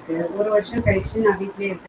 இருக்கு. ஒரு வருஷம் கழிச்சு நான் வீட்லயே இருக்க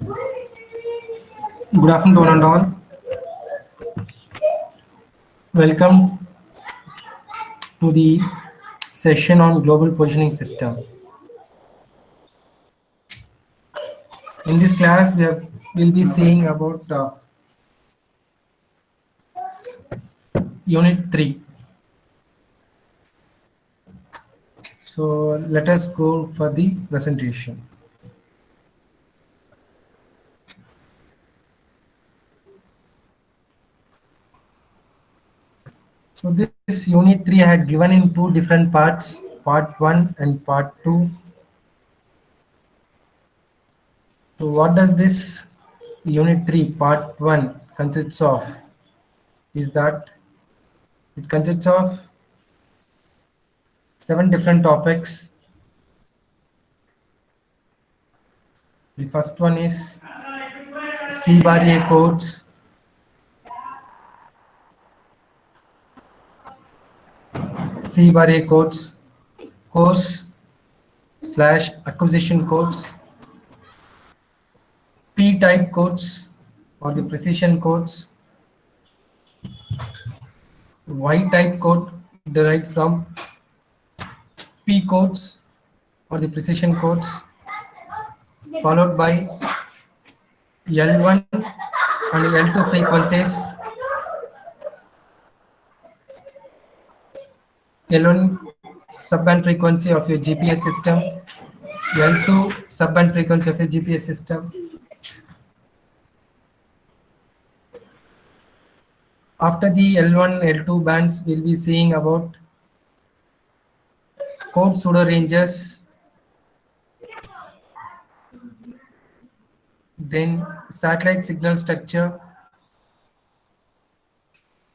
Good afternoon to one and all. Welcome to the session on global positioning system. In this class, will be seeing about Unit 3. So let us go for the presentation. So this Unit 3 I had given in two different parts, Part 1 and Part 2. So what does this Unit 3 Part 1 consists of? Is that it consists of 7 different topics. The first one is C/A codes, C/A codes, course/acquisition codes, P-type codes or the precision codes, Y-type code derived from P codes or the precision codes, followed by L1 and L2 frequencies, L1 subband frequency of your GPS system, L2 subband frequency of your GPS system. After the L1, L2 bands, we'll be seeing about code pseudo ranges, then satellite signal structure,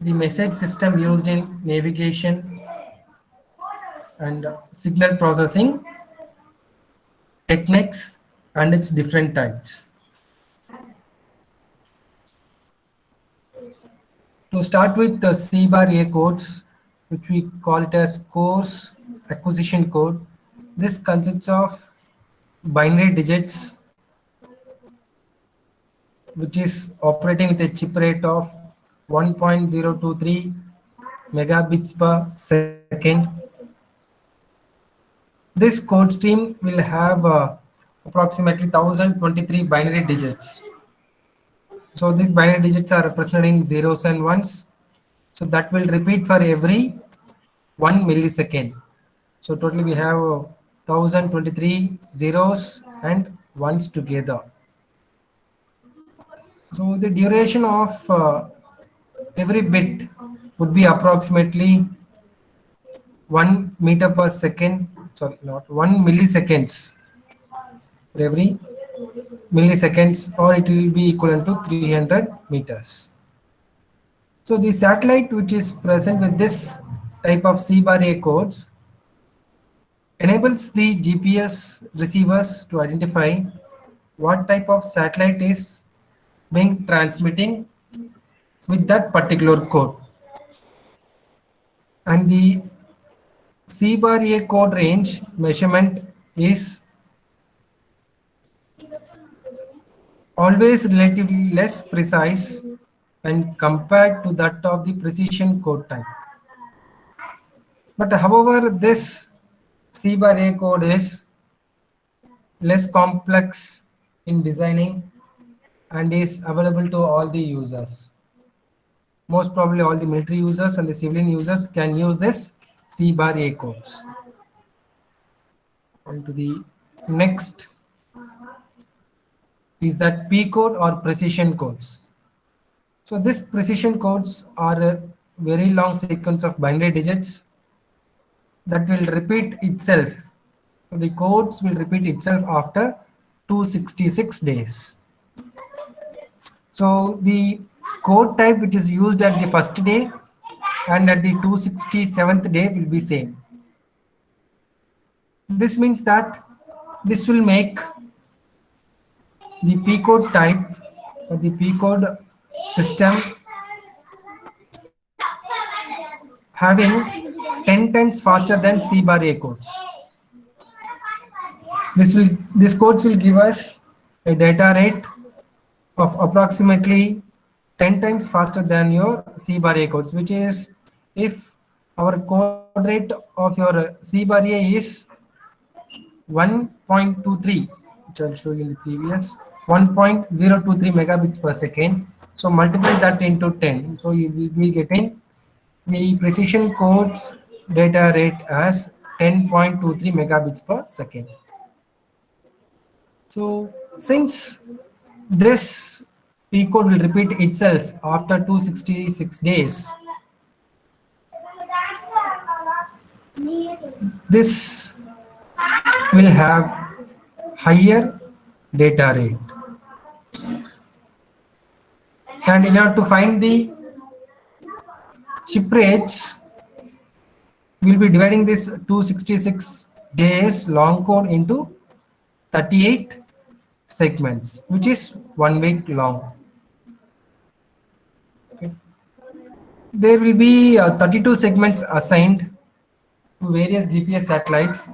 the message system used in navigation, and signal processing techniques and its different types. To start with the C/A codes, which we call it as course acquisition code, this consists of binary digits which is operating with a chip rate of 1.023 megabits per second. This code stream will have approximately 1023 binary digits. So these binary digits are represented in zeros and ones. So that will repeat for every 1 millisecond. So totally we have 1023 zeros and ones together. So the duration of every bit would be approximately 1 meter per second. Sorry, not 1 milliseconds for every milliseconds, or it will be equivalent to 300 meters. So the satellite which is present with this type of C/A codes enables the GPS receivers to identify what type of satellite is being transmitting with that particular code. And the C/A code range measurement is always relatively less precise when compared to that of the precision code type. But however, this C/A code is less complex in designing and is available to all the users. Most probably all the military users and the civilian users can use this C/A codes. On to the next is that P code or precision codes. So this precision codes are a very long sequence of binary digits that will repeat itself. So the codes will repeat itself after 266 days. So the code type which is used at the first day and at the 267th day will be same. This means that this will make the P code type or the P code system having 10 times faster than C/A codes. This codes will give us a data rate of approximately 10 times faster than your C bar A codes, which is if our code rate of your C bar A is 1.23, which I'll show you in the previous 1.023 megabits per second. So multiply that into 10. So you will be getting the precision codes data rate as 10.23 megabits per second. So since this P code will repeat itself after 266 days, this will have higher data rate. And in order to find the chip rates, we'll be dividing this 266 days long code into 38 segments, which is 1 week long. Okay. There will be 32 segments assigned to various GPS satellites.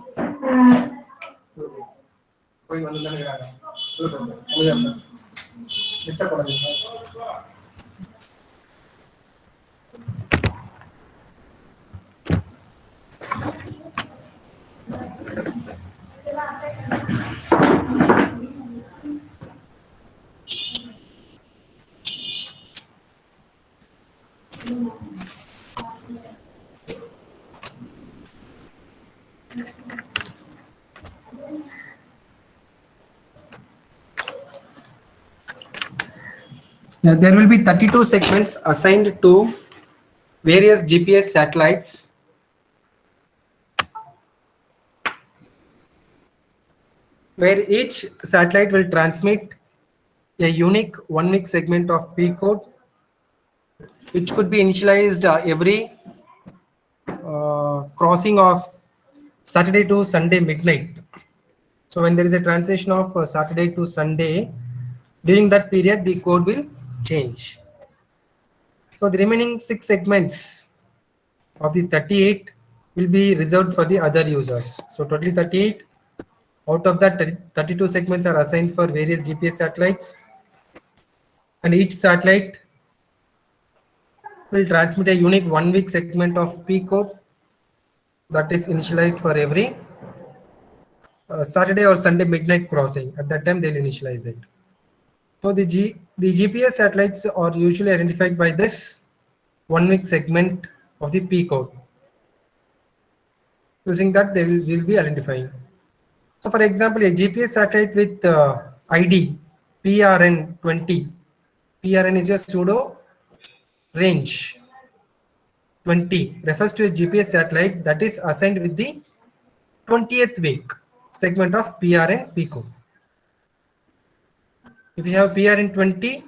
Now, there will be 32 segments assigned to various GPS satellites, where each satellite will transmit a unique 1 week segment of P code, which could be initialized every crossing of Saturday to Sunday midnight. So when there is a transition of Saturday to Sunday, during that period the code will change. So the remaining 6 segments of the 38 will be reserved for the other users. So totally 38. Out of that, 32 segments are assigned for various GPS satellites, and each satellite will transmit a unique 1 week segment of P code that is initialized for every Saturday or Sunday midnight crossing. At that time, they'll initialize it. So the GPS satellites are usually identified by this 1 week segment of the P code. Using that, they will be identifying. So for example, a GPS satellite with ID PRN20. PRN is a pseudo range 20, refers to a GPS satellite that is assigned with the 20th week segment of PRN P code. If you have PRN20,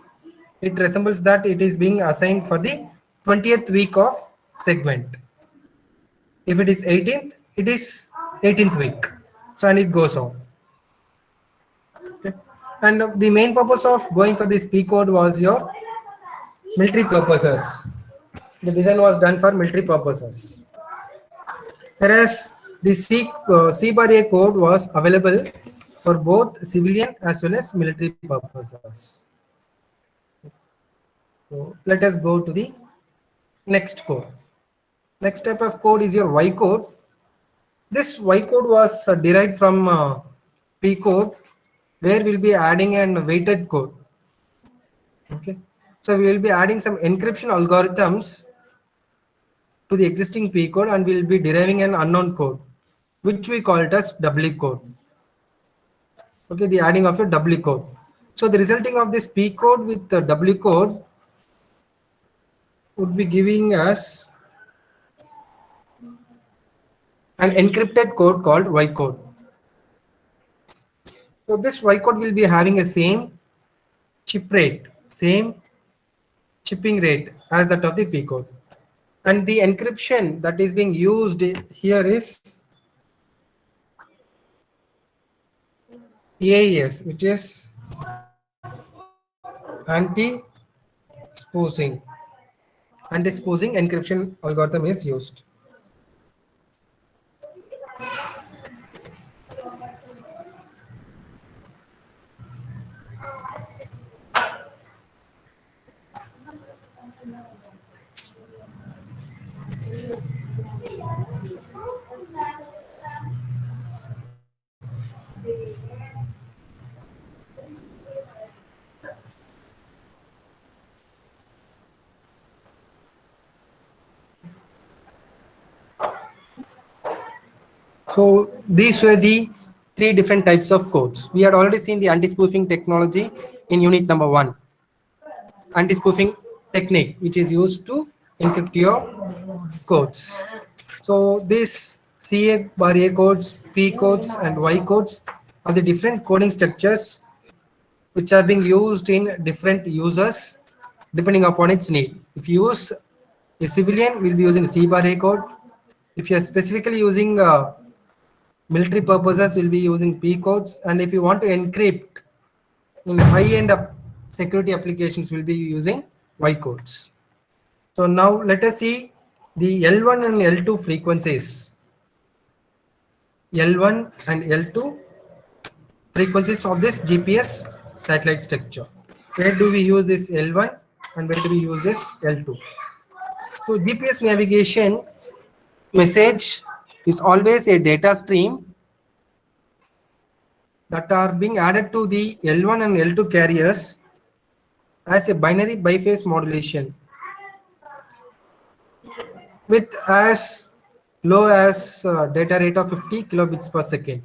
it resembles that it is being assigned for the 20th week of segment. If it is 18th, it is 18th week. So and it goes on. Okay. And the main purpose of going for this P code was your military purposes. The design was done for military purposes. Whereas the C bar A code was available for both civilian as well as military purposes. So let us go to the next code. Next type of code is your Y code. This Y code was derived from P code, where we'll be adding an weighted code. Okay, so we will be adding some encryption algorithms to the existing P code, and we will be deriving an unknown code, which we call it as doubly code. Okay, the adding of a doubly code. So the resulting of this P code with the doubly code would be giving us an encrypted code called Y code. So this Y code will be having a same chip rate, same chipping rate as that of the P code. And the encryption that is being used here is AES, which is anti-spoofing. Anti-spoofing encryption algorithm is used. So these were the three different types of codes. We had already seen the anti-spoofing technology in unit number 1. Anti-spoofing technique, which is used to encrypt your codes. So these CA bar A codes, P codes, and Y codes are the different coding structures which are being used in different users depending upon its need. If you use a civilian, we'll be using C bar A code. If you're specifically using military purposes, we'll be using P codes. And if you want to encrypt in high-end security applications, we'll be using Y codes. So now let us see the L1 and L2 frequencies. L1 and L2 frequencies of this GPS satellite structure. Where do we use this L1 and where do we use this L2? So GPS navigation message is always a data stream that are being added to the L1 and L2 carriers as a binary biphase modulation with as low as data rate of 50 kilobits per second.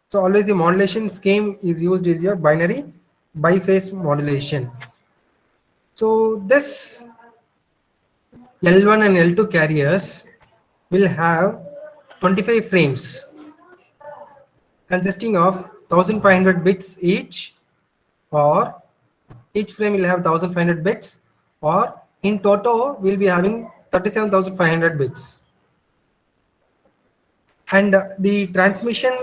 So always the modulation scheme is used is your binary biphase modulation. So this L1 and L2 carriers will have 25 frames consisting of 1500 bits each, or each frame will have 1500 bits, or in total we'll be having 37,500 bits. And the transmission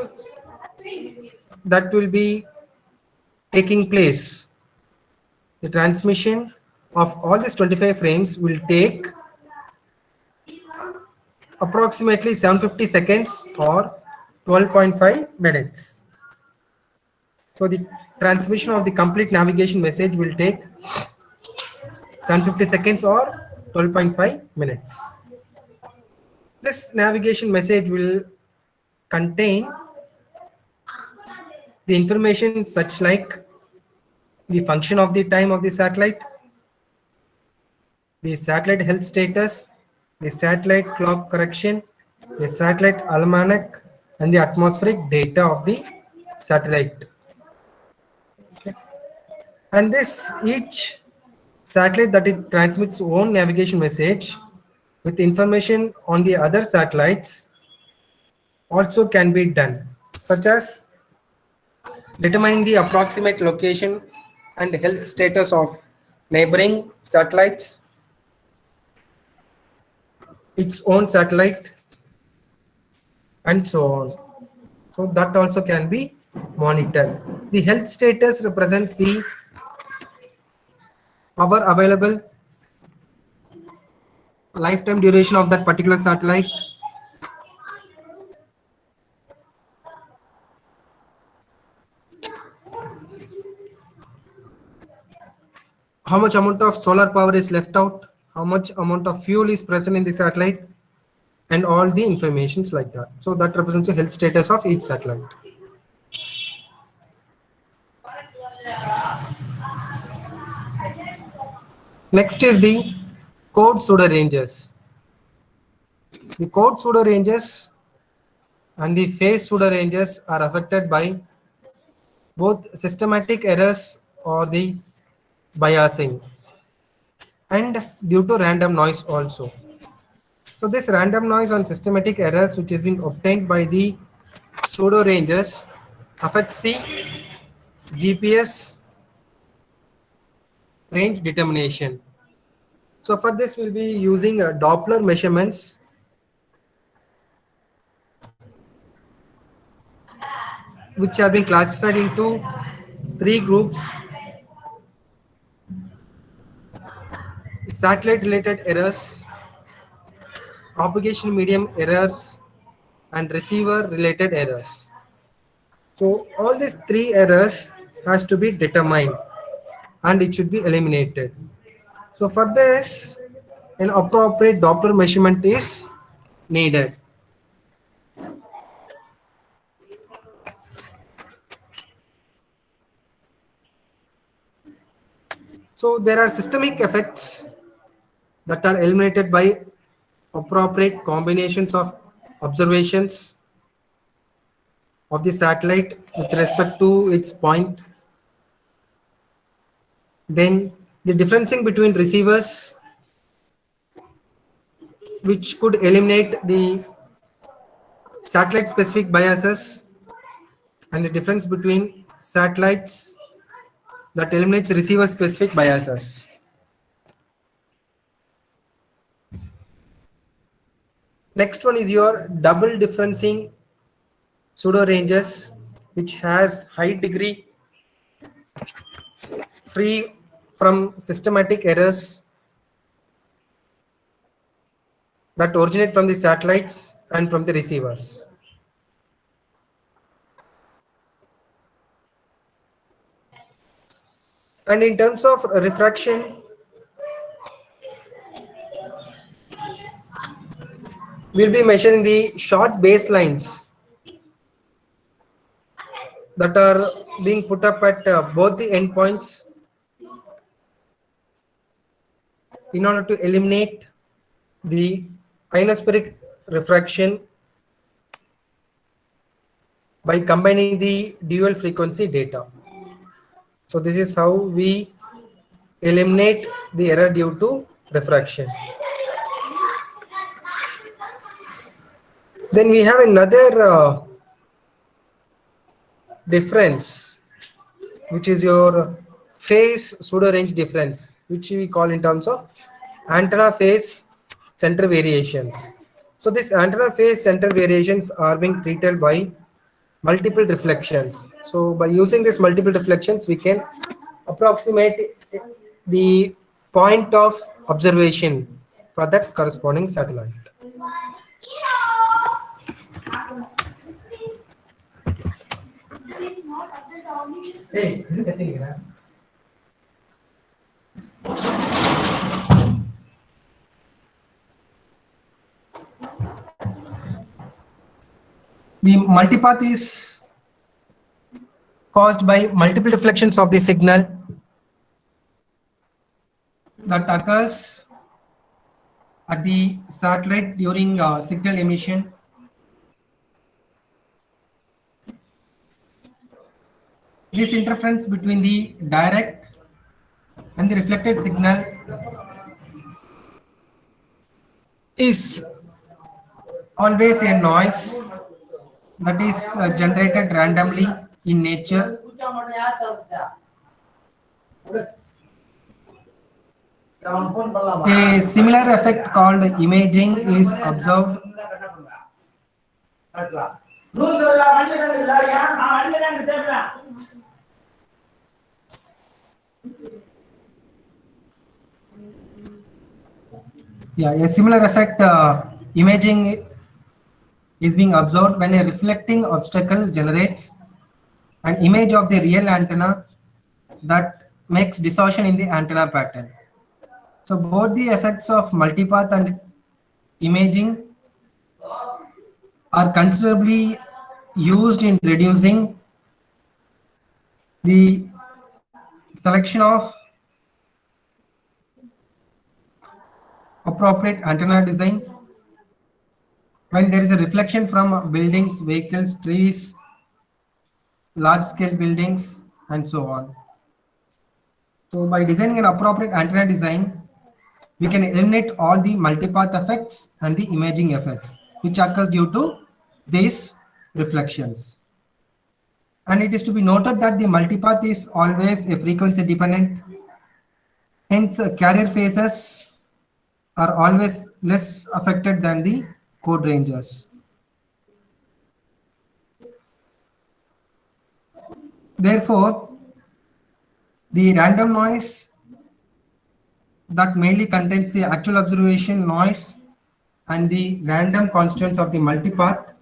that will be taking place, the transmission of all these 25 frames will take approximately 750 seconds or 12.5 minutes. So the transmission of the complete navigation message will take 750 seconds or 12.5 minutes. This navigation message will contain the information such like the function of the time of the satellite, the satellite health status, the satellite clock correction, the satellite almanac, and the atmospheric data of the satellite. Okay. And this each satellite that it transmits own navigation message with information on the other satellites also can be done, such as determining the approximate location and health status of neighboring satellites, its own satellite, and so on. So that also can be monitored. The health status represents the power available, lifetime duration of that particular satellite, how much amount of solar power is left out, how much amount of fuel is present in the satellite, and all the informations like that. So that represents the health status of each satellite. Next is the code pseudo ranges. The code pseudo ranges and the phase pseudo ranges are affected by both systematic errors or the biasing, and due to random noise also. So this random noise and systematic errors which is being obtained by the pseudo ranges affects the GPS range determination. So for this we'll be using Doppler measurements which have been classified into 3 groups: satellite related errors, propagation medium errors, and receiver related errors. So all these 3 errors has to be determined. and it should be eliminated. So for this, an appropriate Doppler measurement is needed. So there are systemic effects that are eliminated by appropriate combinations of observations of the satellite with respect to its point. Then the differencing between receivers, which could eliminate the satellite specific biases, and the difference between satellites that eliminates receiver specific biases. Next one is your double differencing pseudo ranges, which has high degree free from systematic errors that originate from the satellites and from the receivers. And in terms of refraction, we'll be measuring the short baselines that are being put up at both the endpoints in order to eliminate the ionospheric refraction by combining the dual frequency data. So this is how we eliminate the error due to refraction. Then we have another difference, which is your phase pseudo range difference, which we call in terms of antenna phase center variations. So this antenna phase center variations are being treated by multiple reflections. So by using this multiple reflections, we can approximate the point of observation for that corresponding satellite. Hey, the multipath is caused by multiple reflections of the signal that occurs at the satellite during signal emission. This interference between the direct and the reflected signal is always a noise that is generated randomly in nature. A similar effect called imaging is observed a similar effect imaging is being observed when a reflecting obstacle generates an image of the real antenna that makes distortion in the antenna pattern. So both the effects of multipath and imaging are considerably used in reducing the selection of appropriate antenna design when there is a reflection from buildings, vehicles, trees, large scale buildings, and so on. So by designing an appropriate antenna design, we can eliminate all the multipath effects and the imaging effects which occurs due to these reflections. And it is to be noted that the multipath is always a frequency dependent. Hence, carrier phases are always less affected than the code ranges. Therefore, the random noise that mainly contains the actual observation noise and the random constituents of the multipath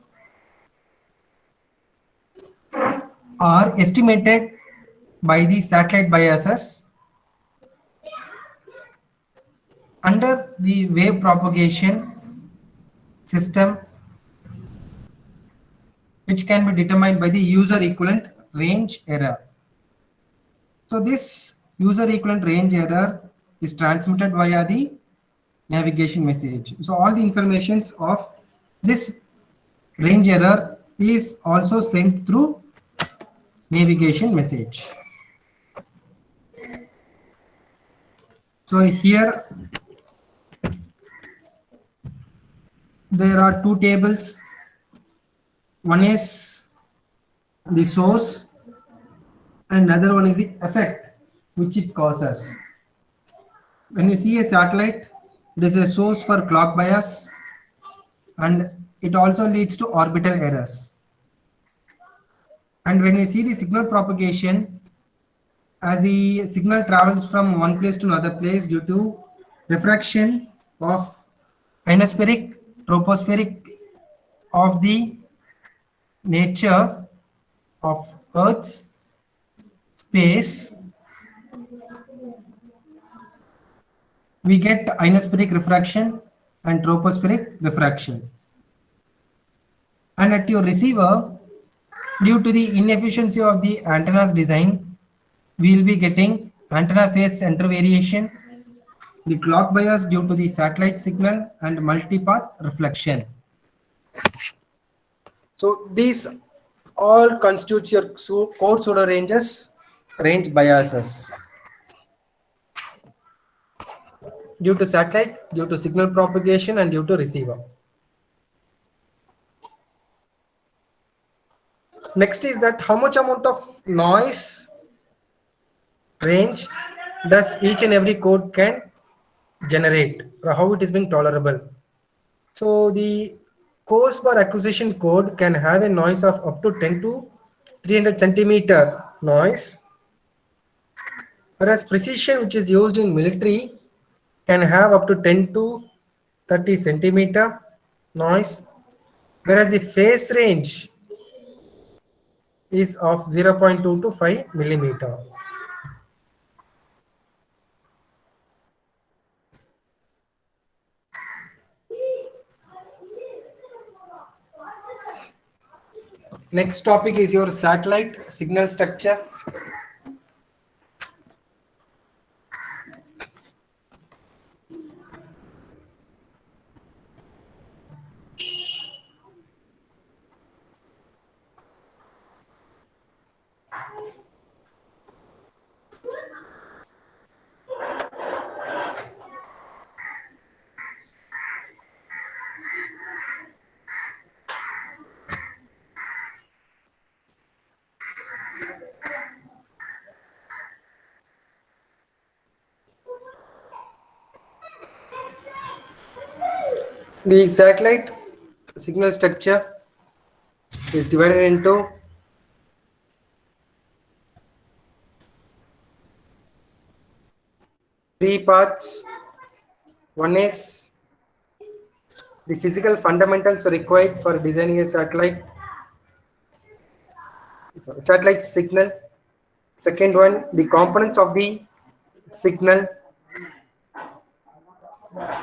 are estimated by the satellite biases under the wave propagation system, which can be determined by the user equivalent range error. So this user equivalent range error is transmitted via the navigation message. So all the informations of this range error is also sent through navigation message. So here there are two tables. One is the source and another one is the effect which it causes. When you see a satellite, it is a source for clock bias and it also leads to orbital errors. And when we see the signal propagation, as the signal travels from one place to another place due to refraction of ionospheric, tropospheric of the nature of Earth's space, we get ionospheric refraction and tropospheric refraction. And at your receiver, due to the inefficiency of the antenna's design, we will be getting antenna phase center variation, the clock bias due to the satellite signal, and multipath reflection. So these all constitutes your code pseudo ranges, range biases. Due to satellite, due to signal propagation, and due to receiver. Next is that how much amount of noise range does each and every code can generate, or how it is being tolerable. So the coarse bar acquisition code can have a noise of up to 10 to 300 centimeter noise, whereas precision, which is used in military, can have up to 10 to 30 centimeter noise, whereas the phase range is of 0.2 to 5 millimeter. Next topic is your satellite signal structure. The satellite signal structure is divided into three parts. One is the physical fundamentals required for designing a satellite signal. Second one, the components of the signal.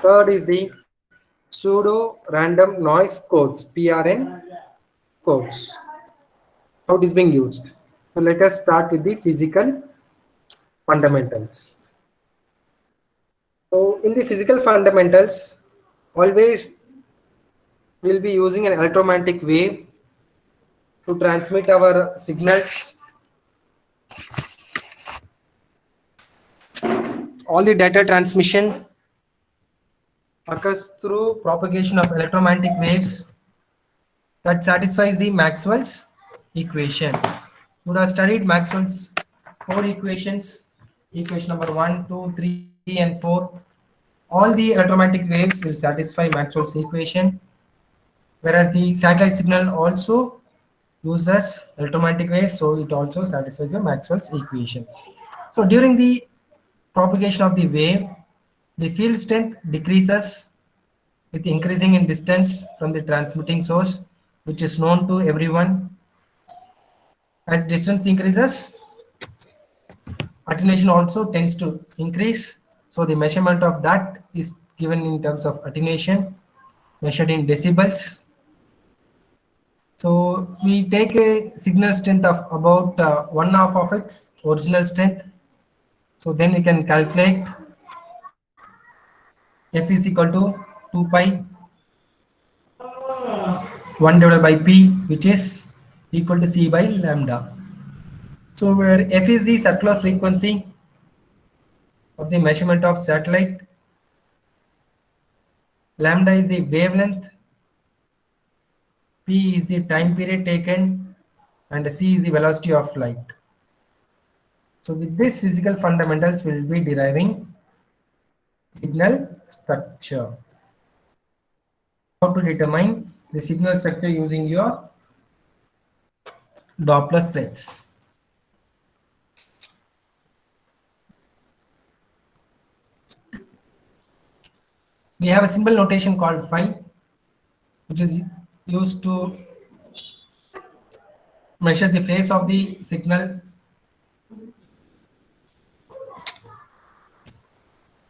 Third is the pseudo random noise codes, PRN codes, how it is being used. So let us start with the physical fundamentals. So in the physical fundamentals, always we'll be using an electromagnetic wave to transmit our signals. All the data transmission occurs through propagation of electromagnetic waves that satisfies the Maxwell's equation. You would have studied Maxwell's 4 equations, equation number 1, 2, 3, and 4. All the electromagnetic waves will satisfy Maxwell's equation, whereas the satellite signal also uses electromagnetic waves, so it also satisfies your Maxwell's equation. So during the propagation of the wave, the field strength decreases with increasing in distance from the transmitting source, which is known to everyone. As distance increases, attenuation also tends to increase. So the measurement of that is given in terms of attenuation measured in decibels. So we take a signal strength of about one half of its original strength. So then we can calculate f is equal to 2 pi 1 divided by p, which is equal to c by lambda. So where f is the circular frequency of the measurement of satellite, lambda is the wavelength, p is the time period taken, and c is the velocity of light. So with this physical fundamentals, we will be deriving signal structure. How to determine the signal structure using your Doppler splits. We have a symbol notation called phi, which is used to measure the phase of the signal.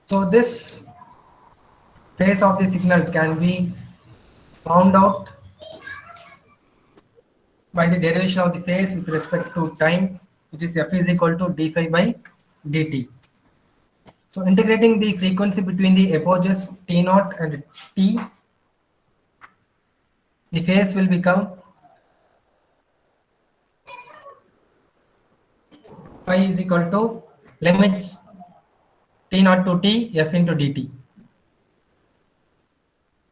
So this phase of the signal can be found out by the derivation of the phase with respect to time, which is f is equal to d phi by dt. So integrating the frequency between the epochs t0 and t, the phase will become phi is equal to limits t0 to t f into dt.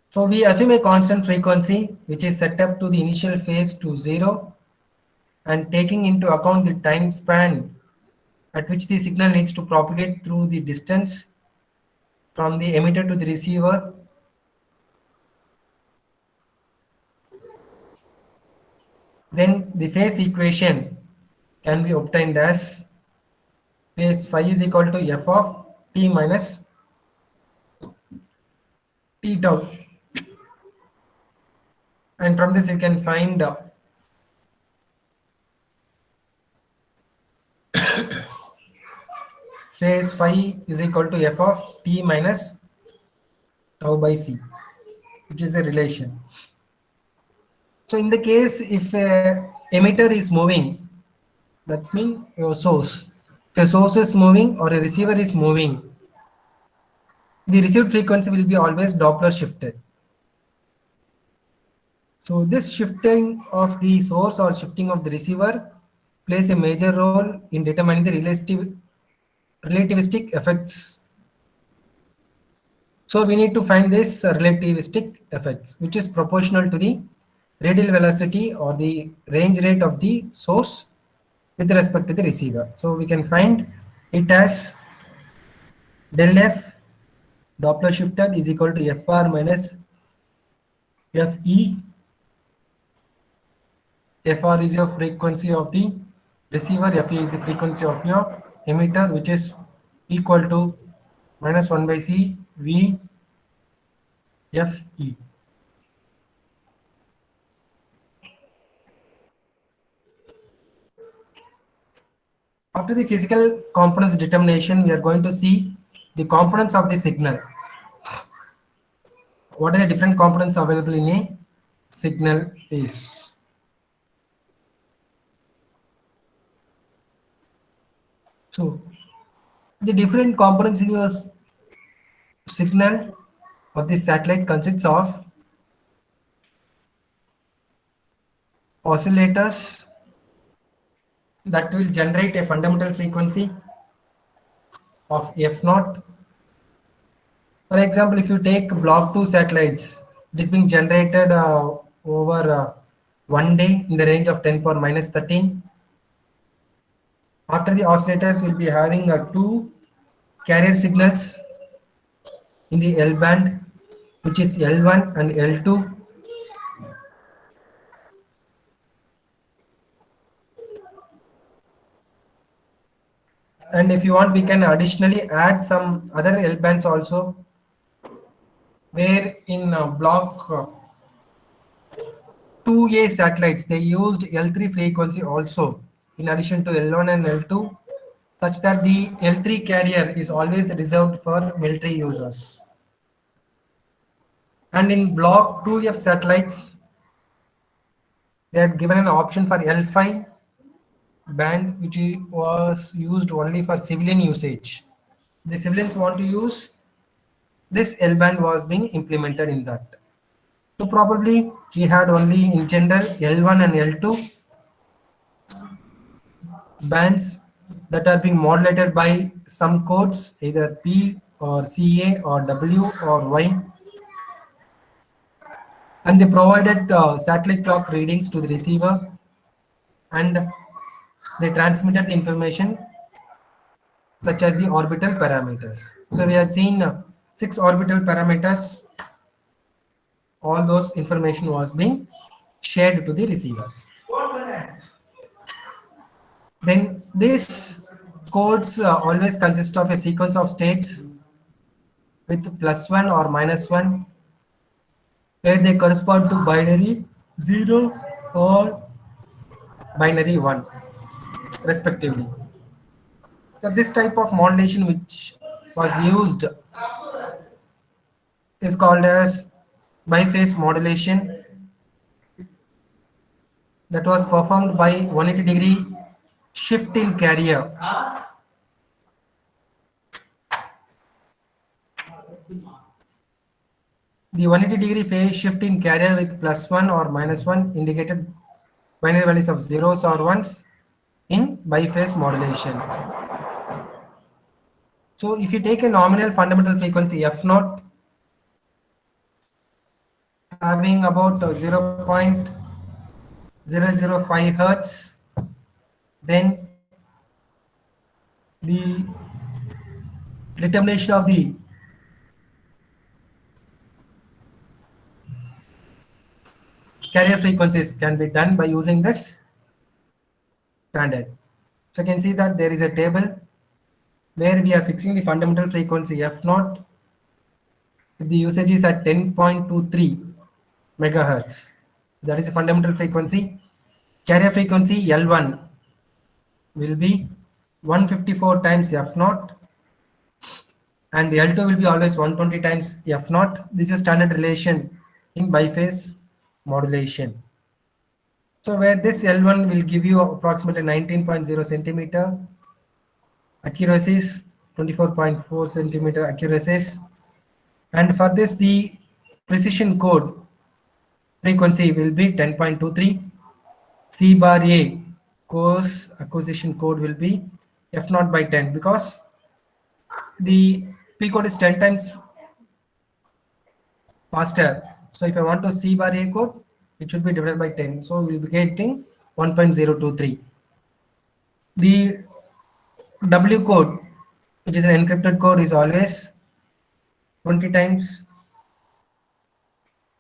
So we assume a constant frequency which is set up to the initial phase to 0, and taking into account the time span at which the signal needs to propagate through the distance from the emitter to the receiver, then the phase equation can be obtained as phase phi is equal to f of t minus t tau. And from this you can find phase phi is equal to f of t minus tau by c, which is a relation. So in the case if a emitter is moving, that means your source. If a source is moving or a receiver is moving, the received frequency will be always Doppler shifted. So this shifting of the source or shifting of the receiver plays a major role in determining the relativistic effects. So we need to find this relativistic effects, which is proportional to the radial velocity or the range rate of the source with respect to the receiver. So we can find it as del f Doppler shifted is equal to fr minus fe. Fr is your frequency of the receiver, fe is the frequency of your emitter, which is equal to minus 1 by c v fe. After the physical components determination, we are going to see the components of the signal. What are the different components available in a signal is. So the different components in your signal of the satellite consists of oscillators that will generate a fundamental frequency of f naught. For example, if you take block 2 satellites, it is being generated over 1 day in the range of 10 power minus 13. After the oscillators will be having two carrier signals in the L band, which is L1 and L2. And if you want, we can additionally add some other L bands also, where in block 2A satellites, they used L3 frequency also in addition to L1 and L2, such that the L3 carrier is always reserved for military users. And in block 2F satellites, they had given an option for L5 band, which was used only for civilian usage. The civilians want to use this L band was being implemented in that. So probably we had only in general L1 and L2 bands that are being modulated by some codes, either P or CA or W or Y, and they provided satellite clock readings to the receiver, and they transmitted the information such as the orbital parameters. So we have seen 6 orbital parameters. All those information was being shared to the receivers. Then these codes always consist of a sequence of states with +1 or -1, where they correspond to binary 0 or binary 1 respectively. So this type of modulation which was used is called as biphase modulation, that was performed by 180-degree shift in carrier. The 180-degree phase shift in carrier with +1 or -1 indicated binary values of zeros or ones in biphase modulation. So if you take a nominal fundamental frequency f0 having about 0.005 hertz, then the determination of the carrier frequencies can be done by using this standard. So you can see that there is a table where we are fixing the fundamental frequency f0. If the usage is at 10.23 megahertz, that is a fundamental frequency. Carrier frequency L1 will be 154 times f0, and L2 will be always 120 times f0. This is standard relation in biphase modulation. So where this L1 will give you approximately 19.0 centimeter accuracies, 24.4 centimeter accuracies, and for this the precision code frequency will be 10.23. C bar A course acquisition code will be f0 by 10, because the P code is 10 times faster. So if I want to C bar A code, it should be divided by 10. So we will be getting 1.023. The W code, which is an encrypted code, is always 20 times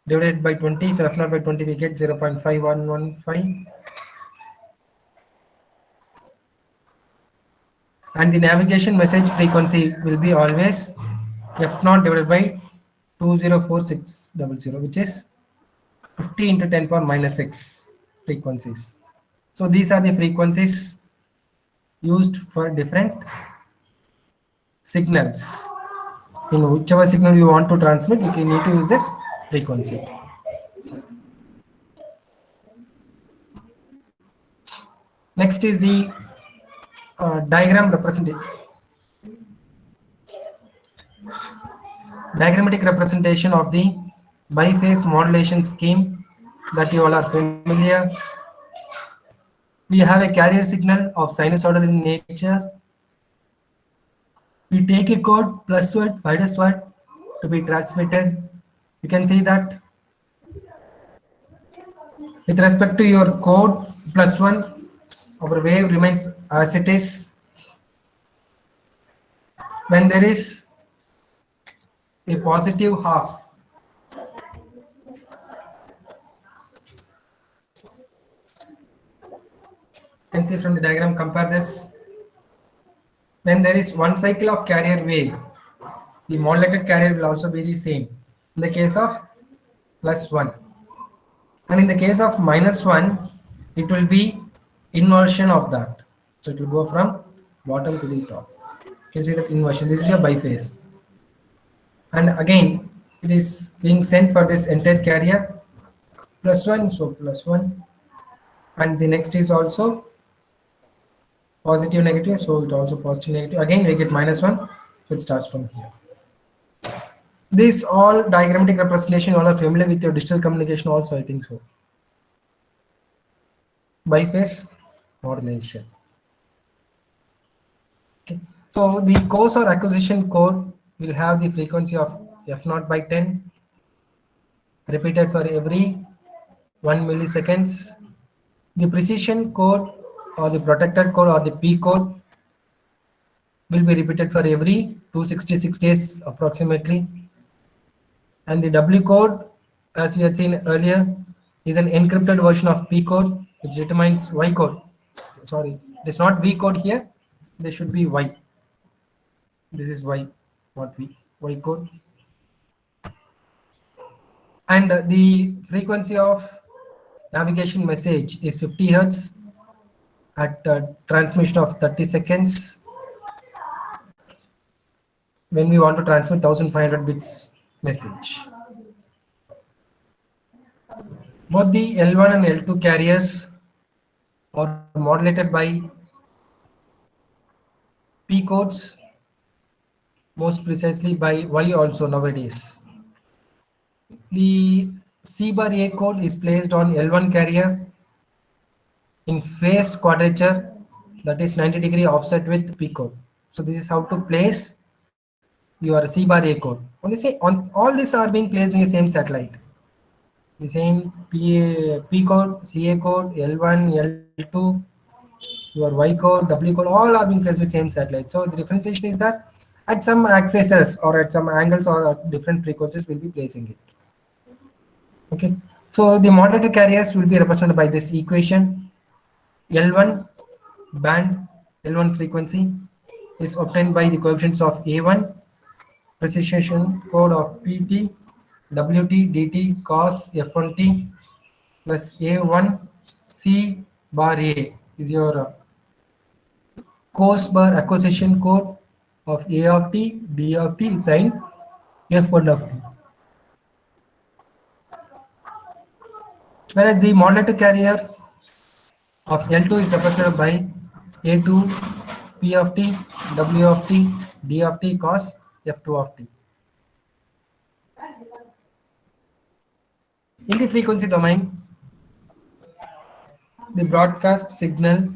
divided by 20. So f0 by 20, we get 0.5115. And the navigation message frequency will be always f0 divided by 204600, which is 50 into 10 power minus 6 frequencies. So these are the frequencies used for different signals. In whichever signal you want to transmit, you need to use this frequency. Next is the diagram representation. Diagrammatic representation of the biphase modulation scheme that you all are familiar. We have a carrier signal of sinusoidal in nature. We take a code +1, -1 to be transmitted. You can see that with respect to your code +1, our wave remains as it is. When there is a positive half, you can see from the diagram, compare this. When there is one cycle of carrier wave, the modulated carrier will also be the same in the case of +1. And in the case of -1, it will be inversion of that. So it will go from bottom to the top. You can see that inversion. This is your biphase. And again, it is being sent for this entire carrier +1, so +1, and the next is also positive negative, so it also positive negative, again we get -1, so it starts from here. This all diagrammatic representation, all are familiar with your digital communication also, I think so. Biface modulation. Okay. So the course or acquisition code will have the frequency of f0 by 10 repeated for every 1 milliseconds. The precision code or the protected code or the P code will be repeated for every 266 days approximately. And the W code, as we had seen earlier, is an encrypted version of P code which determines Y code. Sorry, it is not V code here, there should be Y. This is Y, not V, Y code. And the frequency of navigation message is 50 Hertz at transmission of 30 seconds. When we want to transmit 1500 bits message. Both the L1 and L2 carriers are modulated by P codes, most precisely by Y also nowadays. The C bar A code is placed on L1 carrier in phase quadrature, that is 90-degree offset with P code. So this is how to place your C bar A code. On all these are being placed in the same satellite. The same P code, CA code, L1, L2, your Y code, W code, all are being placed in the same satellite. So the differentiation is that at some axes or at some angles or at different frequencies will be placing it. Okay. So the modulated carriers will be represented by this equation. L1 band, L1 frequency is obtained by the coefficients of A1, precision code of PT, WT, DT, cos F1T plus A1 C bar A is your cos bar acquisition code of A of T, B of T sin F1 of T. Whereas the modulated carrier of L2 is represented by A2 P of T, W of T, D of T cos F2 of T. In the frequency domain, the broadcast signal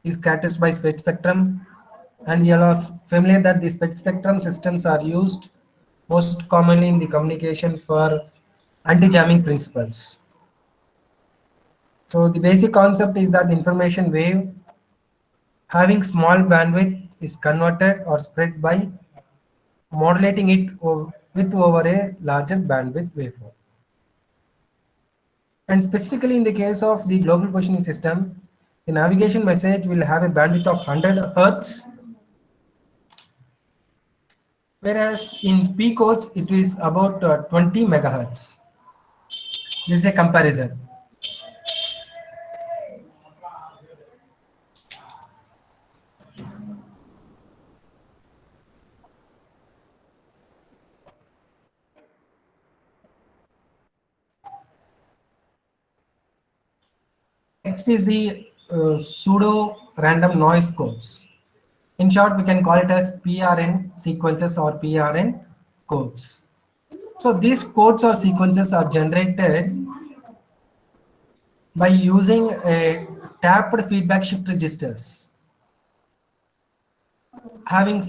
is characterized by split spectrum, and we are familiar that the split spectrum systems are used most commonly in the communication for anti-jamming principles. So the basic concept is that the information wave having small bandwidth is converted or spread by modulating it with over a larger bandwidth waveform. And specifically in the case of the global positioning system, the navigation message will have a bandwidth of 100 Hertz, whereas in P codes it is about 20 megahertz. This is a comparison. Next is the pseudo random noise codes. In short, we can call it as PRN sequences or PRN codes. So these codes or sequences are generated by using a tapped feedback shift registers having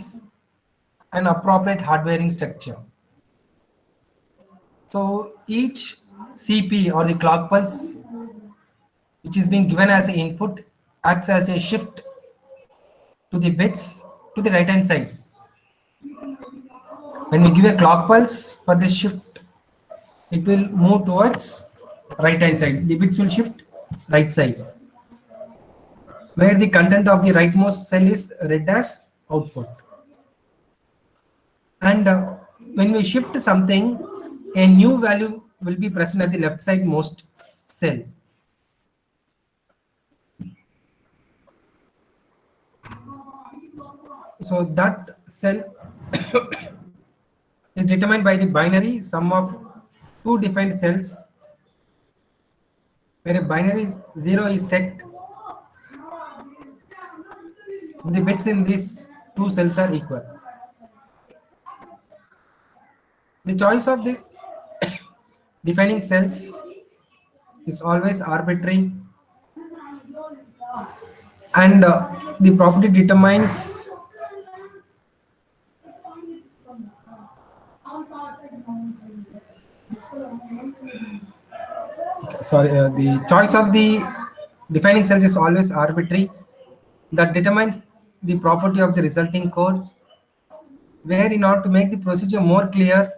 an appropriate hardwiring structure. So each CP or the clock pulse which is being given as an input acts as a shift to the bits to the right hand side. When we give a clock pulse for this shift, it will move towards right hand side. The bits will shift right side, where the content of the rightmost cell is read as output. And when we shift something, a new value will be present at the left side most cell. So that cell is determined by the binary sum of two defined cells where a binary 0 is set. The bits in these two cells are equal. The choice of these defining cells is always arbitrary, and the property determines the choice of the defining cells is always arbitrary. That determines the property of the resulting code, where in order to make the procedure more clear,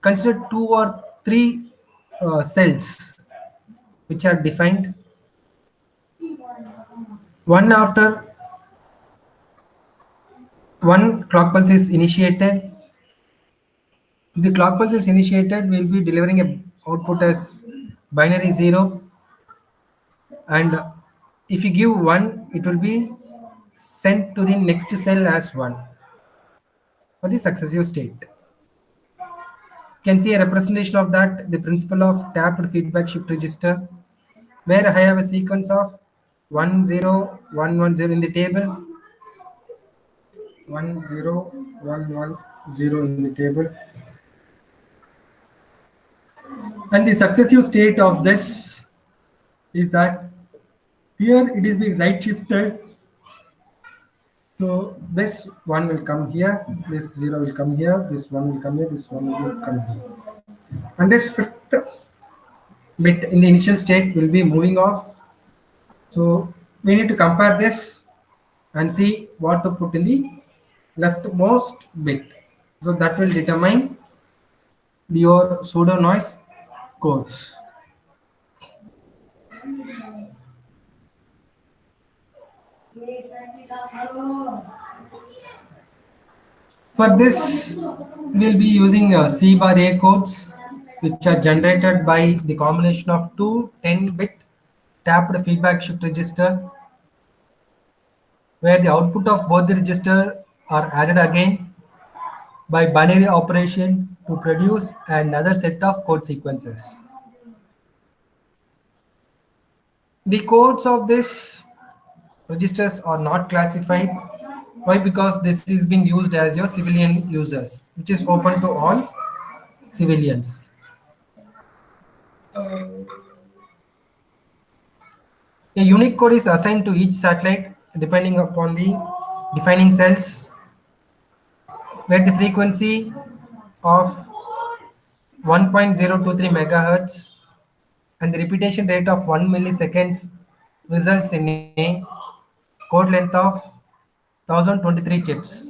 consider two or three cells which are defined. One after one clock pulse is initiated. The clock pulse is initiated, will be delivering a output as binary 0, and if you give 1, it will be sent to the next cell as 1 for the successive state. You can see a representation of that, the principle of tapped feedback shift register, where I have a sequence of 1 0 1 1 0 in the table, 1 0 1 1 0 in the table, and the successive state of this is that here it is being right shifted. So this one will come here, this 0 will come here, this one will come here, this one will come here. And this fifth bit in the initial state will be moving off. So we need to compare this and see what to put in the leftmost bit. So that will determine your pseudo noise codes. For this, we'll be using C bar A codes, which are generated by the combination of two 10-bit tapped feedback shift register, where the output of both the register are added again by binary operation to produce another set of code sequences. The codes of this registers are not classified. Why? Because this is being used as your civilian users, which is open to all civilians. A unique code is assigned to each satellite depending upon the defining cells, where the frequency of 1.023 megahertz and the repetition rate of 1 milliseconds results in a code length of 1023 chips.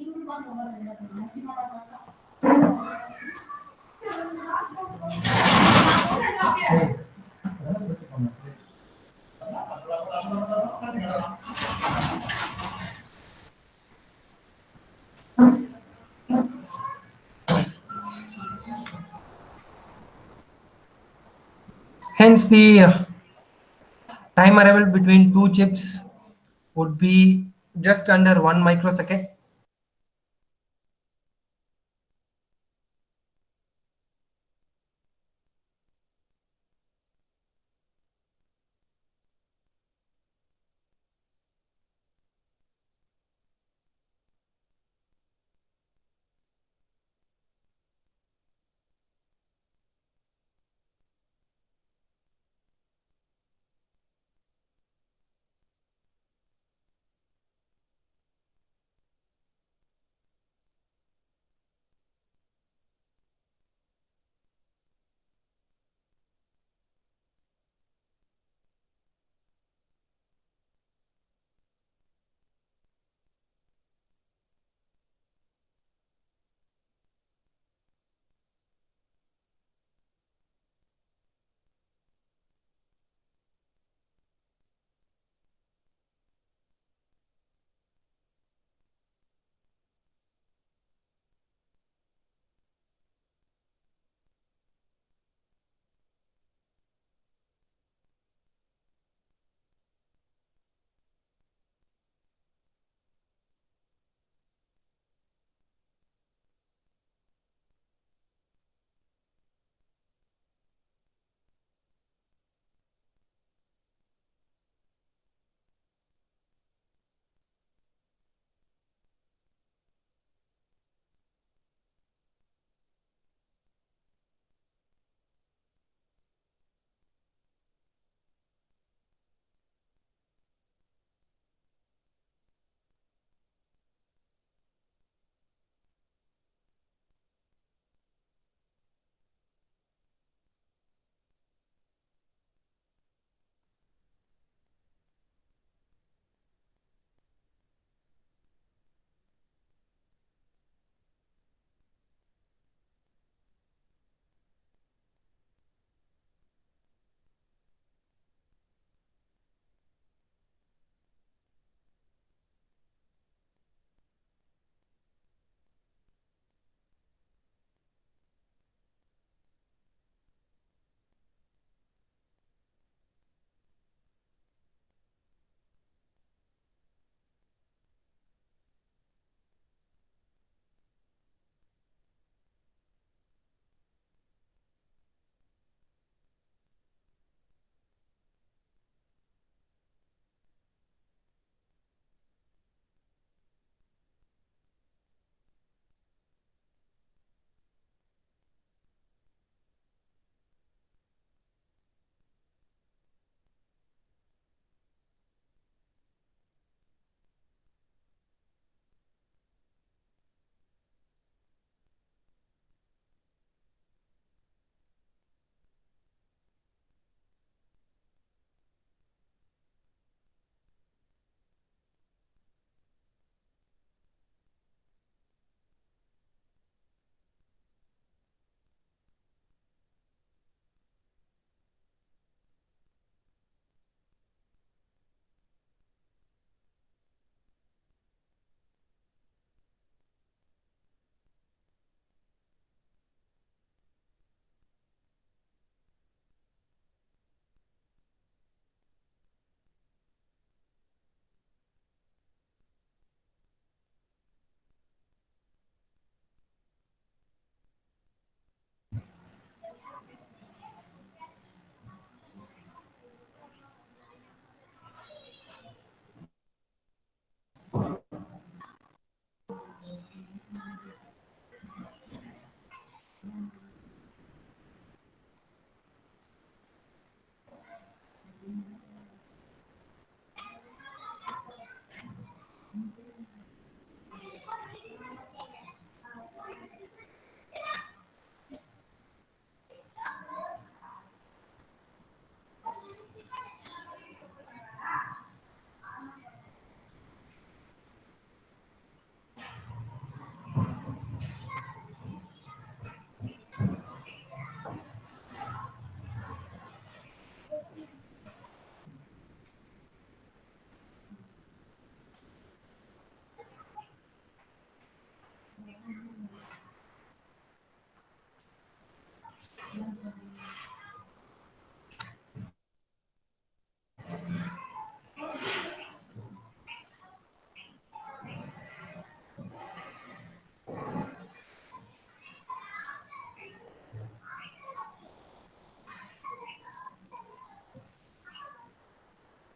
Hence, the time arrival between two chips would be just under 1 microsecond.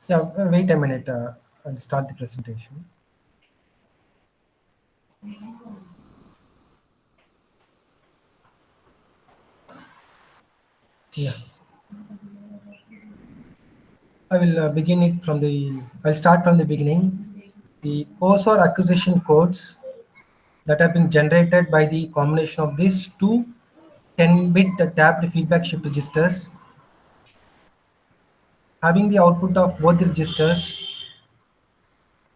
Yeah, wait a minute. I'll start the presentation. Yeah, I will begin it from the. I'll start from the beginning. The course or acquisition codes that have been generated by the combination of these two 10-bit tapped feedback shift registers, having the output of both the registers,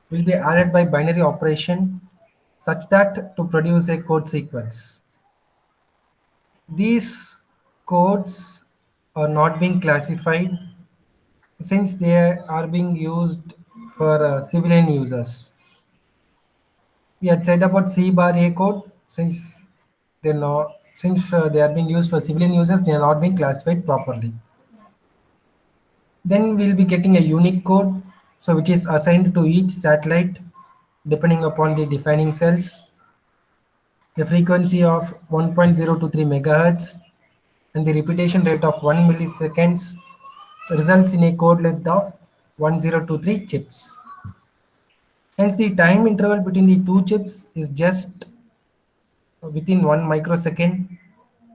will be added by binary operation such that to produce a code sequence. These codes are not being classified since they are being used for civilian users. We had said about C bar A code since they are being used for civilian users, they are not being classified properly. Then we'll be getting a unique code, so which is assigned to each satellite depending upon the defining cells, the frequency of 1.023 megahertz, and the repetition rate of 1 milliseconds results in a code length of 1023 chips. Hence, the time interval between the two chips is just within 1 microsecond,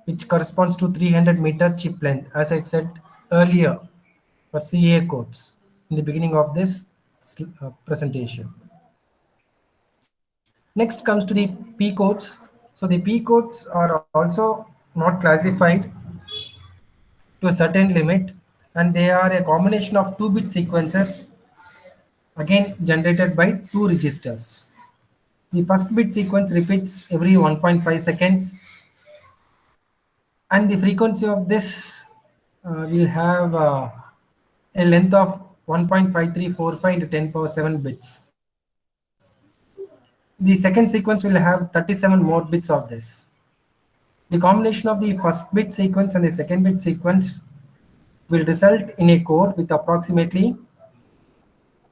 which corresponds to 300-meter chip length, as I said earlier for CA codes in the beginning of this presentation. Next comes to the P codes. So the P codes are also not classified to a certain limit, and they are a combination of 2-bit sequences again generated by two registers. The first bit sequence repeats every 1.5 seconds, and the frequency of this will have a length of 1.5345 into 10 power 7 bits. The second sequence will have 37 more bits of this. The combination of the first bit sequence and the second bit sequence will result in a code with approximately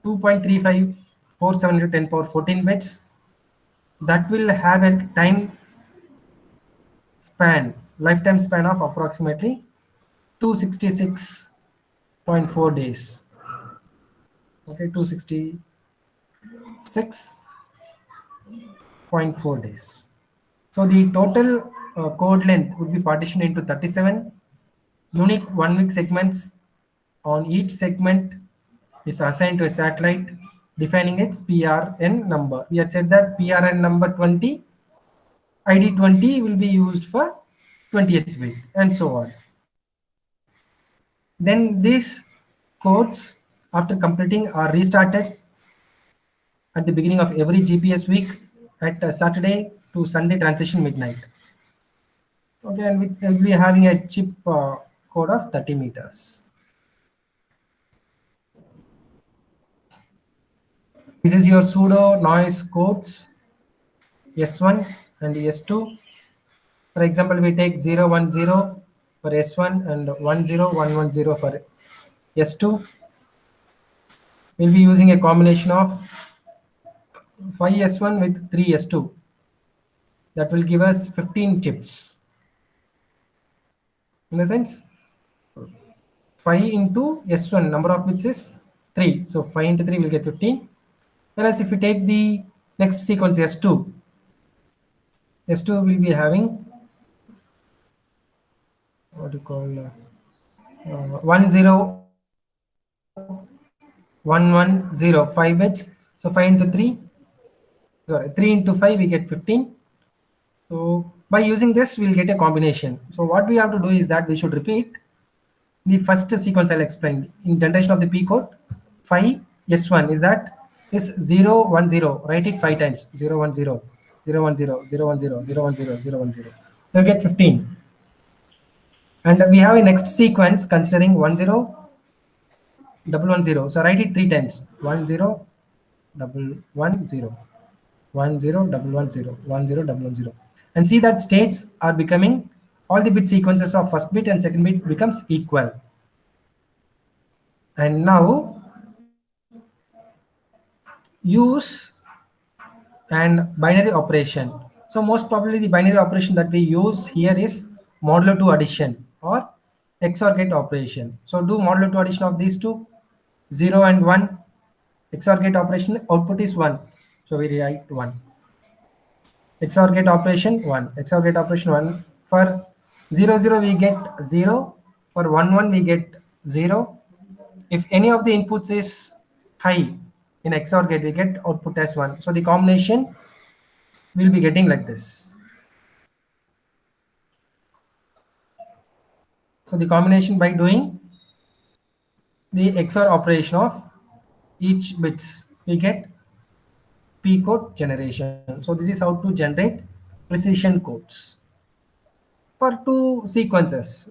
2.3547 into 10 power 14 bits that will have a lifetime span of approximately 266.4 days. Okay, 266.4 days. So the total code length would be partitioned into 37 unique 1 week segments. On each segment is assigned to a satellite defining its PRN number. We had said that PRN number 20, ID 20 will be used for 20th week, and so on. Then these codes, after completing, are restarted at the beginning of every GPS week at Saturday to Sunday transition midnight. Okay, and we'll be having a chip code of 30 meters. This is your pseudo noise codes S1 and S2. For example, we take 010 for S1 and 10110 for S2. We'll be using a combination of 5 S1 with 3 S2. That will give us 15 chips. In a sense, 5 into S1, number of bits is 3. So 5 into 3 will get 15. Whereas if you take the next sequence S2, S2 will be having what do you call 10110 5 bits. So 5 into 3, sorry, 3 into 5 we get 15. So by using this we'll get a combination. So what we have to do is that we should repeat the first sequence. I'll explain. In generation of the P code, 5 S1 is that is 010. Write it 5 times. 010, 010, 010, 010, 010. You get 15. And we have a next sequence considering 10, 110. So write it 3 times. 10, 110, 10, 110, and see that states are becoming, all the bit sequences of first bit and second bit becomes equal. And now use and binary operation. So most probably the binary operation that we use here is modulo 2 addition or XOR gate operation. So do modulo 2 addition of these two. 0 and 1. XOR gate operation output is 1. So we write 1. XOR gate operation 1. XOR gate operation 1. For 0 0 we get 0. For 1 1 we get 0. If any of the inputs is high in XOR gate, we get output as 1. So the combination will be getting like this. So the combination by doing the XOR operation of each bits, we get P code generation. So this is how to generate precision codes for two sequences.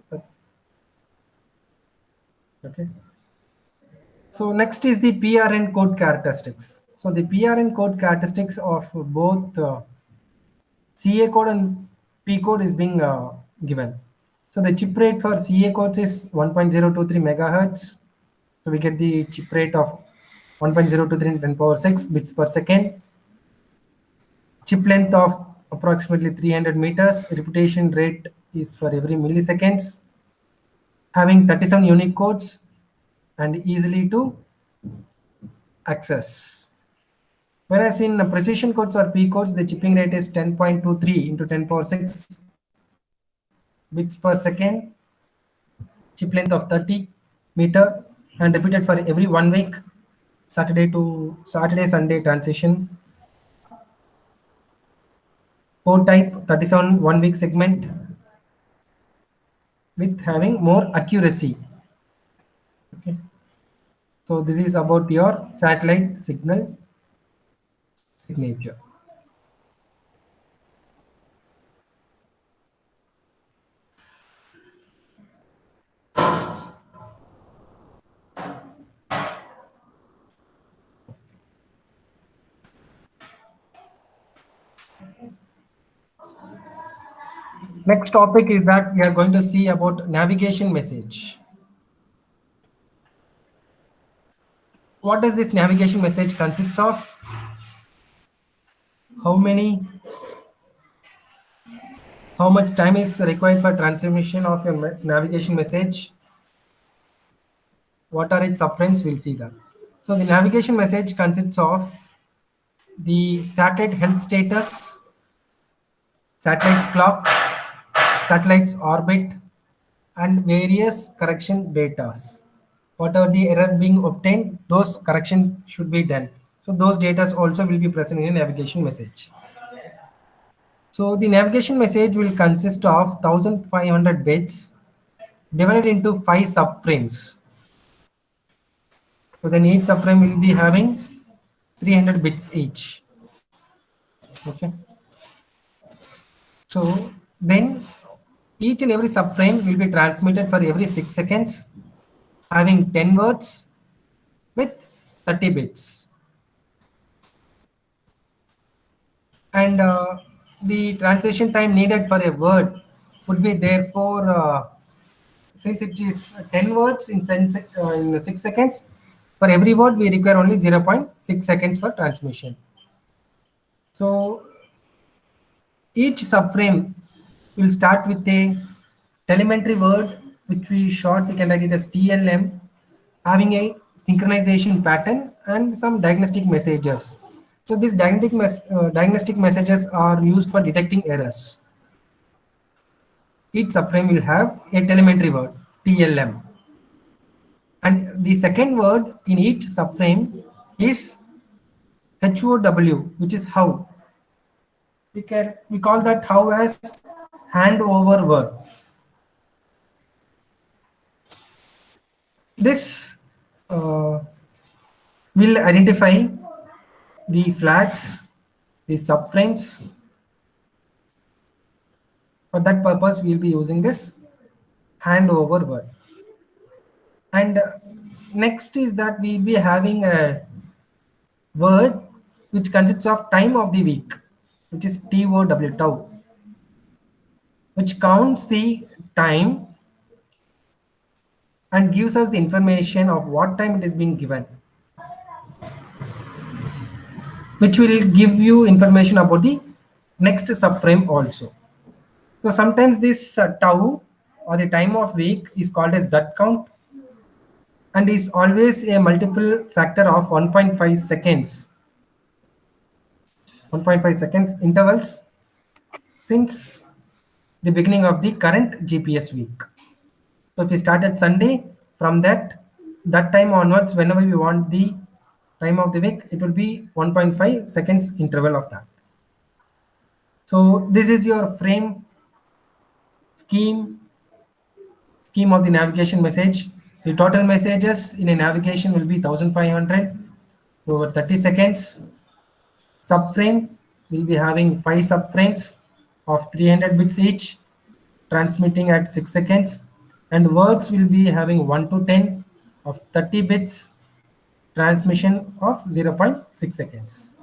Okay. So next is the PRN code characteristics. So the PRN code characteristics of both CA code and P code is being given. So the chip rate for CA codes is 1.023 megahertz. So we get the chip rate of 1.023 in 10 power 6 bits per second. Chip length of approximately 300 meters. Repetition rate is for every milliseconds. Having 37 unique codes and easily to access. Whereas in precision codes or P codes, the chipping rate is 10.23 into 10 power 6 bits per second. Chip length of 30 meter and repeated for every 1 week, Saturday to Saturday, Sunday transition. Port type 37 1 week segment with having more accuracy. Okay. So this is about your satellite signal signature. Next topic is that we are going to see about navigation message. What does this navigation message consists of? How much time is required for transmission of your navigation message? What are its subframes? We'll see that. So the navigation message consists of the satellite health status, satellite's clock, satellite's orbit, and various correction data. Whatever the error being obtained, those correction should be done. So those data also will be present in a navigation message. So the navigation message will consist of 1500 bits divided into 5 subframes. So then each subframe will be having 300 bits each. Okay. So then each and every subframe will be transmitted for every 6 seconds, having 10 words with 30 bits. And the translation time needed for a word would be therefore, since it is 10 words in 6 seconds, for every word we require only 0.6 seconds for transmission. So each subframe will start with a telemetry word, which we can write it as TLM, having a synchronization pattern and some diagnostic messages. So these diagnostic messages are used for detecting errors. Each subframe will have a telemetry word, TLM. And the second word in each subframe is HOW, which is how. We call that how as handover word. This will identify the flags, the subframes. For that purpose, we will be using this handover word. And next is that we will be having a word which consists of time of the week, which is TOW, tau, which counts the time and gives us the information of what time it is being given, which will give you information about the next subframe also. So sometimes this tau or the time of week is called as Z count, and is always a multiple factor of 1.5 seconds. 1.5 seconds intervals since the beginning of the current GPS week. So if we start at Sunday, from that time onwards, whenever we want the time of the week, it will be 1.5 seconds interval of that. So this is your frame scheme of the navigation message. The total messages in a navigation will be 1500 over 30 seconds. Subframe will be having 5 subframes of 300 bits each, transmitting at 6 seconds, and words will be having 1 to 10 of 30 bits, transmission of 0.6 seconds.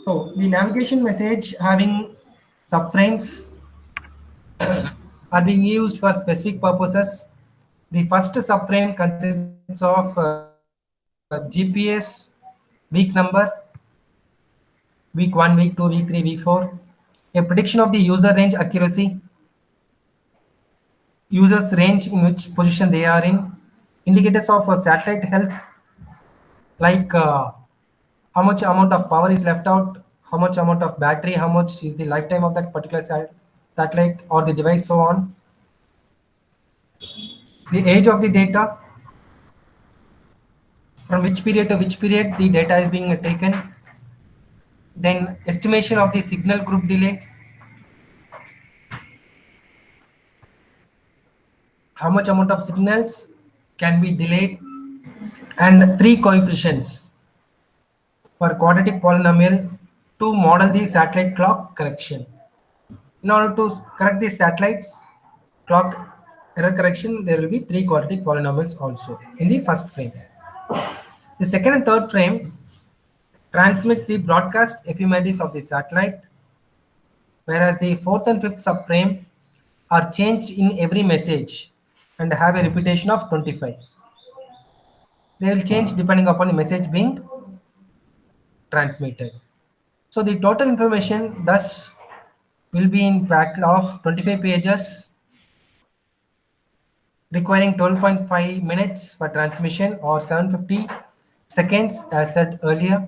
So the navigation message having subframes are being used for specific purposes. The first subframe consists of GPS week number, week 1, week 2, week 3, week 4, a prediction of the user range accuracy, users range in which position they are in, indicators of satellite health, like how much amount of power is left out, how much amount of battery, how much is the lifetime of that particular satellite or the device, so on. The age of the data, from which period to which period the data is being taken. Then estimation of the signal group delay, how much amount of signals can be delayed, and 3 coefficients for quadratic polynomial to model the satellite clock correction. In order to correct the satellites clock error correction, there will be 3 quadratic polynomials also in the first frame. The second and third frame transmits the broadcast ephemerides of the satellite, whereas the fourth and fifth subframe are changed in every message and have a repetition of 25. They will change depending upon the message being transmitted. So the total information thus will be in packet of 25 pages, requiring 12.5 minutes for transmission or 750 seconds as said earlier.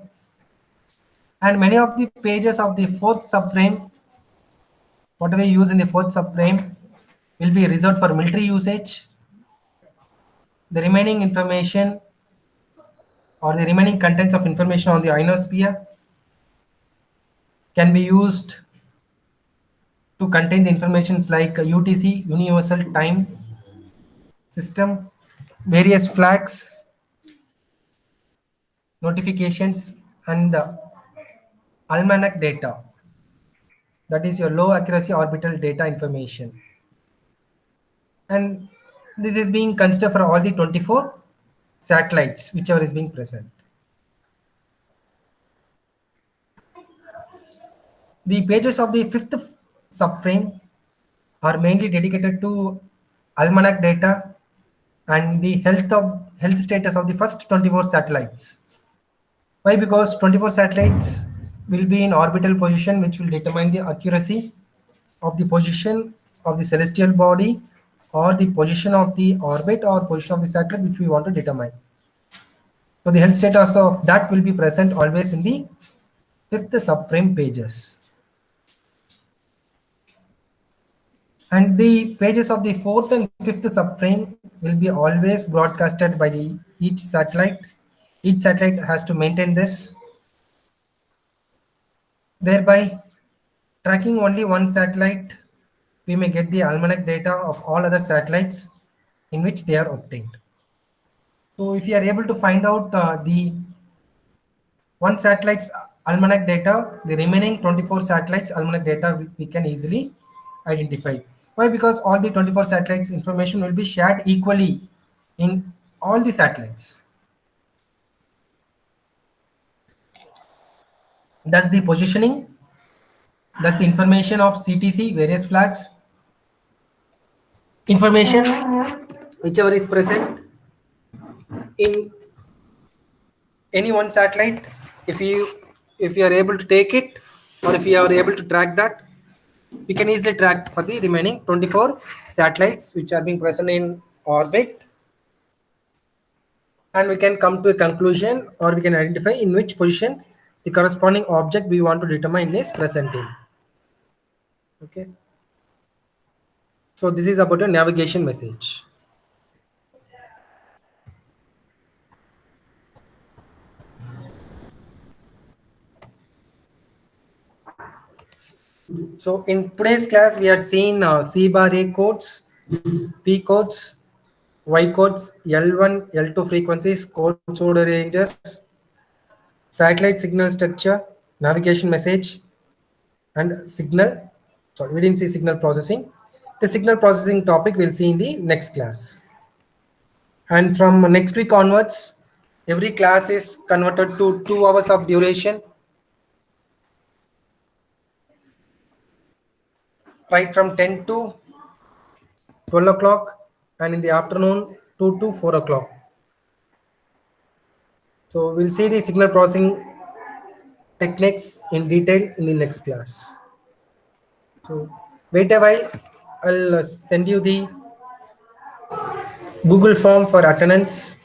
And many of the pages of the fourth subframe, whatever you use in the fourth subframe, will be reserved for military usage. The remaining information or the remaining contents of information on the ionosphere can be used to contain the informations like UTC, Universal Time System, various flags, notifications, and the almanac data. That is your low accuracy orbital data information. And this is being considered for all the 24 satellites, whichever is being present. The pages of the fifth subframe are mainly dedicated to almanac data and the health status of the first 24 satellites. Why? Because 24 satellites will be in orbital position, which will determine the accuracy of the position of the celestial body or the position of the orbit or position of the satellite which we want to determine. So the health status of that will be present always in the fifth subframe pages. And the pages of the fourth and fifth subframe will be always broadcasted by each satellite. Each satellite has to maintain this, thereby tracking only one satellite. We may get the almanac data of all other satellites in which they are obtained. So if you are able to find out the one satellite's almanac data, the remaining 24 satellites almanac data we can easily identify. Why? Because all the 24 satellites information will be shared equally in all the satellites. Thus the positioning, thus the information of CTC, various flags, information whichever is present in any one satellite, if you are able to take it or if you are able to track that, we can easily track for the remaining 24 satellites which are being present in orbit, and we can come to a conclusion, or we can identify in which position the corresponding object we want to determine is present in. Okay, so this is about a navigation message. So in today's class we had seen C bar A codes, P codes, Y codes, L1, L2 frequencies, codes order ranges, satellite signal structure, navigation message, and signal. Sorry, we didn't see signal processing. The signal processing topic we'll see in the next class. And from next week onwards, every class is converted to 2 hours of duration, right from 10 to 12 o'clock, and in the afternoon 2 to 4 o'clock. So we'll see the signal processing techniques in detail in the next class. So wait a while, I'll send you the Google form for attendance.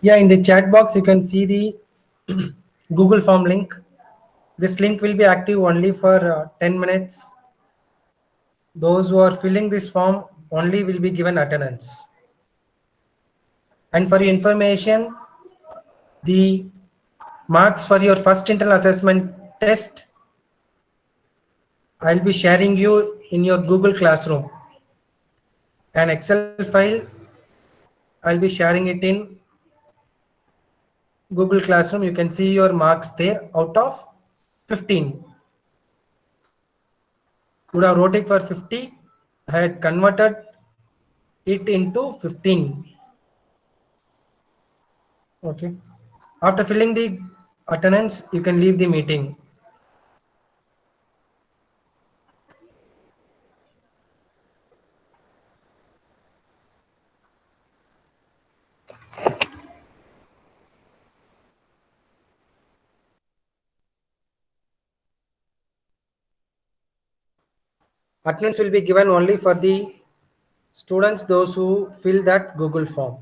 Yeah, in the chat box, you can see the Google form link. This link will be active only for 10 minutes. Those who are filling this form only will be given attendance. And for your information, the marks for your first internal assessment test, I'll be sharing you in your Google Classroom. An Excel file, I'll be sharing it in Google Classroom. You can see your marks there out of 15. Would have wrote it for 50. I had converted it into 15. Okay. After filling the attendance, you can leave the meeting. Attendance will be given only for the students, those who fill that Google form.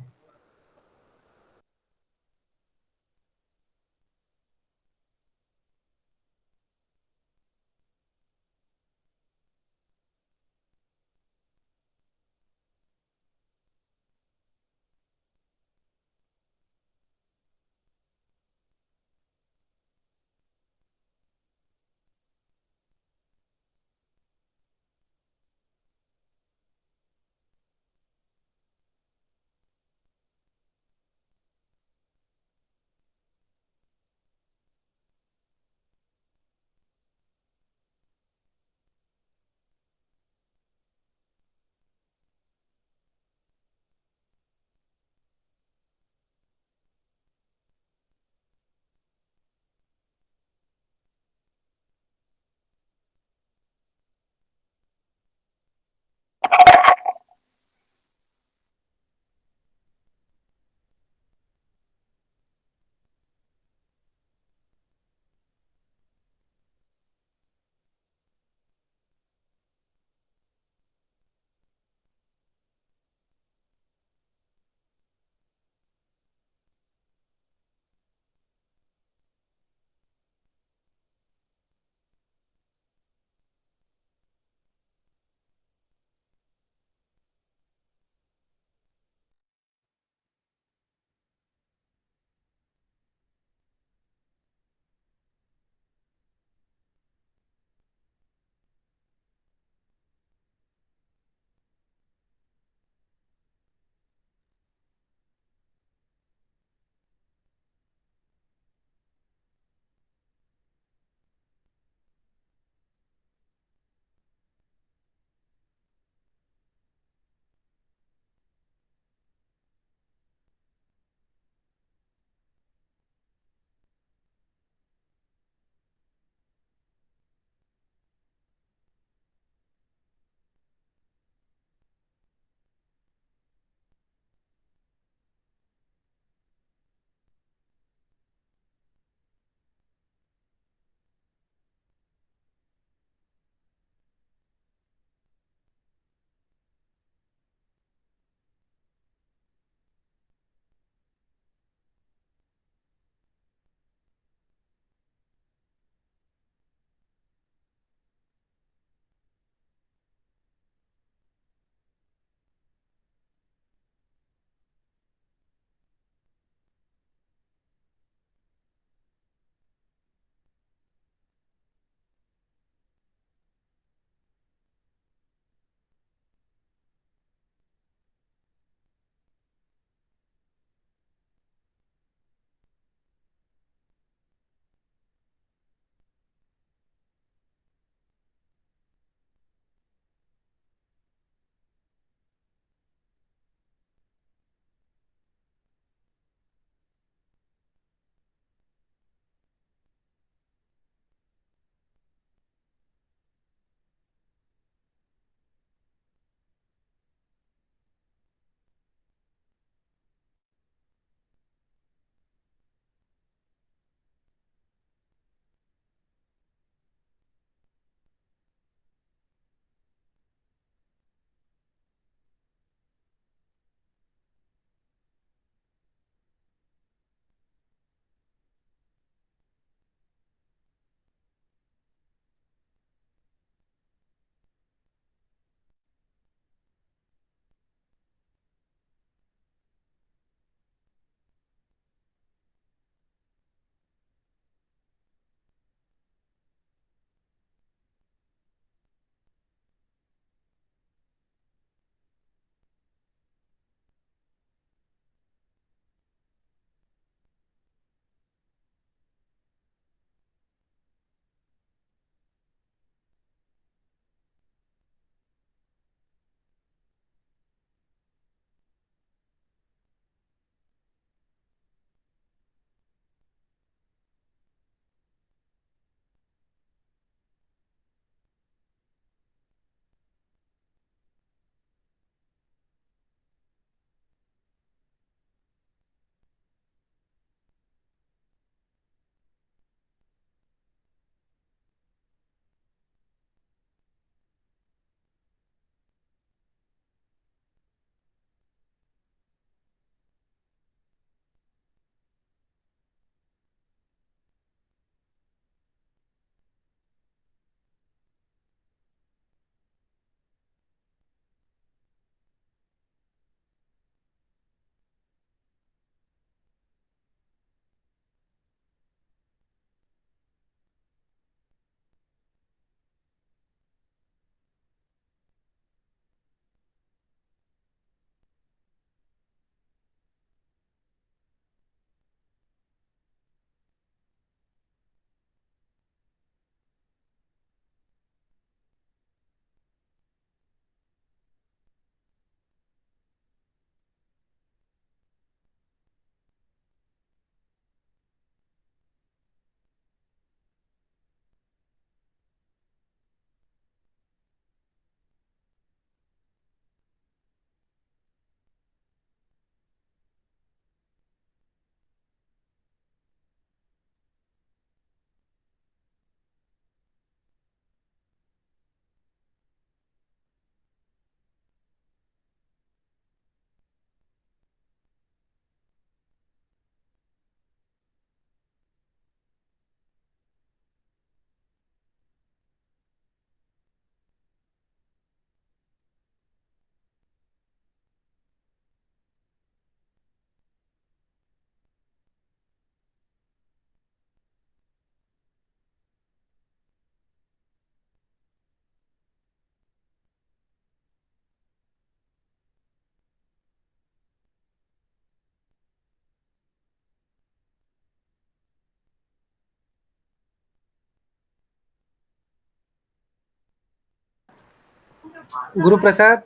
Guru Prasad.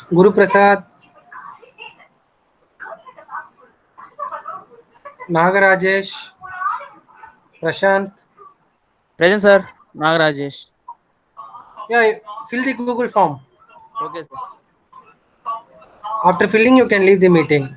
Guru Prasad. Nagarajesh. Prashant. Present, sir. Nagarajesh. Yeah, fill the Google form. Okay, sir. After filling, you can leave the meeting.